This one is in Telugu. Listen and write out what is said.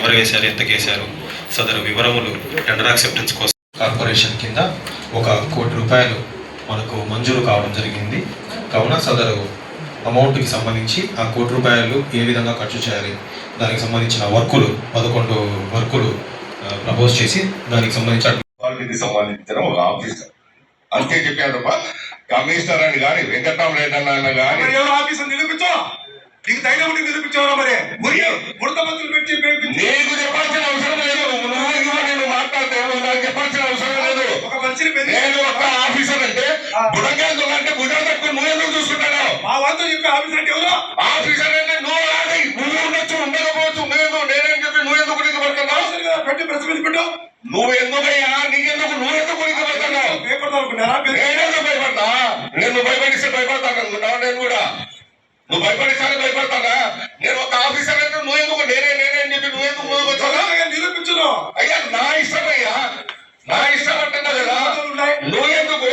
ఎవరు వేశారు, ఎంతకు వేశారు, సదరు వివరములు టెండర్ యాక్సెప్టెన్స్ కోసం కార్పొరేషన్ కింద 1 కోటి రూపాయలు మనకు మంజూరు కావడం జరిగింది. కావున సదరు అమౌంట్కి సంబంధించి ఆ 1 కోటి రూపాయలు ఏ విధంగా ఖర్చు చేయాలి, దానికి సంబంధించిన వర్కులు 11 వర్కులు ప్రపోజ్ చేసి దానికి సంబంధించిన ఒక ఆఫీసర్ అంతే చెప్పాను తప్ప కమిషనర్ అని కానీ వెంకటరామరెడ్డి అన్న కానీ ఎవరు ఆఫీసర్ నిరూపించో, నీకు ధైర్యం ఉంటే నిరూపించావా? మరి ముడత మంత్రులు పెట్టి నీకు చెప్పాల్సిన అవసరం లేదు. నేను మాట్లాడితే నాకు చెప్పాల్సిన అవసరం లేదు. ఒక మంచిని నేను ఒక ఆఫీసర్ అంటే బుడంగాలు అంటే భుజాలు తక్కువ నువ్వు ఎందుకు చూసుకుంటాను? మా వాళ్ళతో చెప్పి ఆఫీసర్ అంటే ఎవరు? ఆఫీసర్ అంటే నువ్వు ఉండొచ్చు, ఉండకపోవచ్చు. నేనేం చెప్పి నువ్వెందుకు పడుతున్నావు? పెట్టి ప్రెస్ మీద పెట్టు. నువ్వెందుకయ్యా? నీకెందుకు నువ్వెందుకు పడుతున్నావు? నేనేందుకు భయపడతా? నేను భయపడిస్తే భయపడతాను అనుకుంటావు? నేను కూడా నువ్వు భయపడిస్తానే భయపడతానా? నేను ఒక ఆఫీసర్ అంటే నువ్వెందుకు నేనేం చెప్పి నువ్వెందుకు నిరూపించను? అయ్యా నా ఇష్టం, అయ్యా నా ఇష్టం అంటున్నా కదా. నువ్వెందుకు